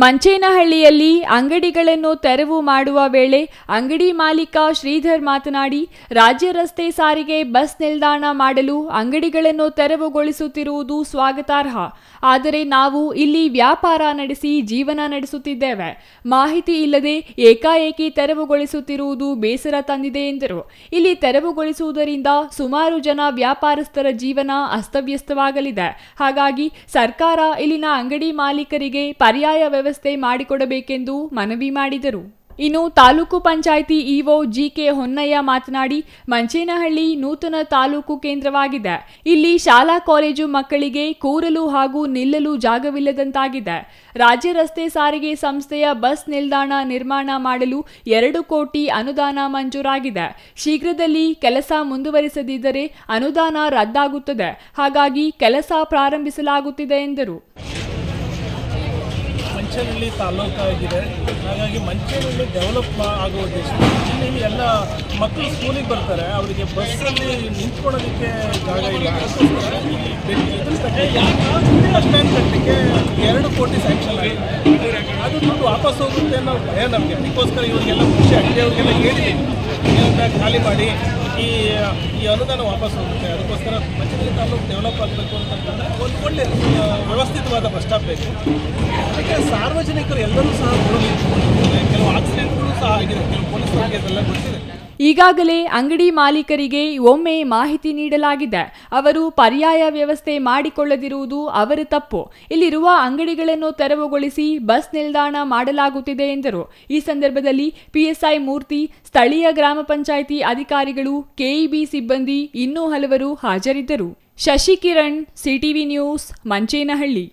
ಮಂಚೇನಹಳ್ಳಿಯಲ್ಲಿ ಅಂಗಡಿಗಳನ್ನು ತೆರವು ಮಾಡುವ ವೇಳೆ ಅಂಗಡಿ ಮಾಲೀಕ ಶ್ರೀಧರ್ ಮಾತನಾಡಿ, ರಾಜ್ಯ ರಸ್ತೆ ಸಾರಿಗೆ ಬಸ್ ನಿಲ್ದಾಣ ಮಾಡಲು ಅಂಗಡಿಗಳನ್ನು ತೆರವುಗೊಳಿಸುತ್ತಿರುವುದು ಸ್ವಾಗತಾರ್ಹ. ಆದರೆ ನಾವು ಇಲ್ಲಿ ವ್ಯಾಪಾರ ನಡೆಸಿ ಜೀವನ ನಡೆಸುತ್ತಿದ್ದೇವೆ. ಮಾಹಿತಿ ಇಲ್ಲದೆ ಏಕಾಏಕಿ ತೆರವುಗೊಳಿಸುತ್ತಿರುವುದು ಬೇಸರ ತಂದಿದೆ ಎಂದರು. ಇಲ್ಲಿ ತೆರವುಗೊಳಿಸುವುದರಿಂದ ಸುಮಾರು ಜನ ವ್ಯಾಪಾರಸ್ಥರ ಜೀವನ ಅಸ್ತವ್ಯಸ್ತವಾಗಲಿದೆ. ಹಾಗಾಗಿ ಸರ್ಕಾರ ಇಲ್ಲಿನ ಅಂಗಡಿ ಮಾಲೀಕರಿಗೆ ಪರ್ಯಾಯ ವ್ಯವಸ್ಥೆ ಮಾಡಿಕೊಡಬೇಕೆಂದು ಮನವಿ ಮಾಡಿದರು. ಇನ್ನು ತಾಲೂಕು ಪಂಚಾಯಿತಿ ಇಒ ಜಿಕೆ ಹೊನ್ನಯ್ಯ ಮಾತನಾಡಿ, ಮಂಚೇನಹಳ್ಳಿ ನೂತನ ತಾಲೂಕು ಕೇಂದ್ರವಾಗಿದೆ. ಇಲ್ಲಿ ಶಾಲಾ ಕಾಲೇಜು ಮಕ್ಕಳಿಗೆ ಕೂರಲು ಹಾಗೂ ನಿಲ್ಲಲು ಜಾಗವಿಲ್ಲದಂತಾಗಿದೆ. ರಾಜ್ಯ ರಸ್ತೆ ಸಾರಿಗೆ ಸಂಸ್ಥೆಯ ಬಸ್ ನಿಲ್ದಾಣ ನಿರ್ಮಾಣ ಮಾಡಲು 2 ಕೋಟಿ ಅನುದಾನ ಮಂಜೂರಾಗಿದೆ. ಶೀಘ್ರದಲ್ಲಿ ಕೆಲಸ ಮುಂದುವರಿಸದಿದ್ದರೆ ಅನುದಾನ ರದ್ದಾಗುತ್ತದೆ. ಹಾಗಾಗಿ ಕೆಲಸ ಪ್ರಾರಂಭಿಸಲಾಗುತ್ತಿದೆ ಎಂದರು. ಮಂಚೇನಹಳ್ಳಿ ತಾಲೂಕಾಗಿದೆ. ಹಾಗಾಗಿ ಮಂಚೇನಹಳ್ಳಿ ಡೆವಲಪ್ ಆಗೋ ಉದ್ದೇಶ. ಇಲ್ಲಿ ಎಲ್ಲ ಮಕ್ಕಳು ಸ್ಕೂಲಿಗೆ ಬರ್ತಾರೆ, ಅವರಿಗೆ ಬಸ್ಸಲ್ಲಿ ನಿಂತ್ಕೊಳ್ಳೋದಕ್ಕೆ ಜಾಗ ಇಲ್ಲ. ಬಸ್ ಸ್ಟ್ಯಾಂಡ್ ಕಟ್ಟಲಿಕ್ಕೆ 2 ಕೋಟಿ ಸ್ಯಾಂಕ್ಷನ್ ಆಗಿದೆ. ಅದು ದುಡ್ಡು ವಾಪಸ್ ಹೋಗುತ್ತೆ ಅನ್ನೋ ಭಯ ನಮಗೆ. ಅದಕ್ಕೋಸ್ಕರ ಇವರಿಗೆಲ್ಲ ಖುಷಿ ಆಗಿದೆ. ಅವ್ರಿಗೆಲ್ಲ ಹೇಳಿದ್ದೀವಿ ಖಾಲಿ ಮಾಡಿ ಈ ಅನುದಾನ ವಾಪಸ್ ಹೋಗುತ್ತೆ. ಅದಕ್ಕೋಸ್ಕರ ಮಂಚೇನಹಳ್ಳಿ ತಾಲೂಕು ಡೆವಲಪ್ ಆಗಬೇಕು ಅಂತಂದರೆ ಒಂದು ಒಳ್ಳೆ ವ್ಯವಸ್ಥಿತವಾದ ಬಸ್ ಸ್ಟಾಪ್ ಬೇಕು. ಅದಕ್ಕೆ ಸಾರ್ವಜನಿಕರು ಎಲ್ಲರೂ ಸಹ ಕೆಲವು ಆಕ್ಸಿಡೆಂಟ್ಗಳು ಸಹ ಆಗಿದೆ. ಕೆಲವು ಪೊಲೀಸರಿಗೆ ಅದೆಲ್ಲ ಗೊತ್ತಿದೆ. ಈಗಾಗಲೇ ಅಂಗಡಿ ಮಾಲೀಕರಿಗೆ ಒಮ್ಮೆ ಮಾಹಿತಿ ನೀಡಲಾಗಿದೆ. ಅವರು ಪರ್ಯಾಯ ವ್ಯವಸ್ಥೆ ಮಾಡಿಕೊಳ್ಳದಿರುವುದು ಅವರ ತಪ್ಪು. ಇಲ್ಲಿರುವ ಅಂಗಡಿಗಳನ್ನು ತೆರವುಗೊಳಿಸಿ ಬಸ್ ನಿಲ್ದಾಣ ಮಾಡಲಾಗುತ್ತಿದೆ ಎಂದರು. ಈ ಸಂದರ್ಭದಲ್ಲಿ ಪಿಎಸ್ಐ ಮೂರ್ತಿ, ಸ್ಥಳೀಯ ಗ್ರಾಮ ಪಂಚಾಯಿತಿ ಅಧಿಕಾರಿಗಳು, ಕೆಇಬಿ ಸಿಬ್ಬಂದಿ ಇನ್ನೂ ಹಲವರು ಹಾಜರಿದ್ದರು. Shashikiran, CTV news, Manchenahalli.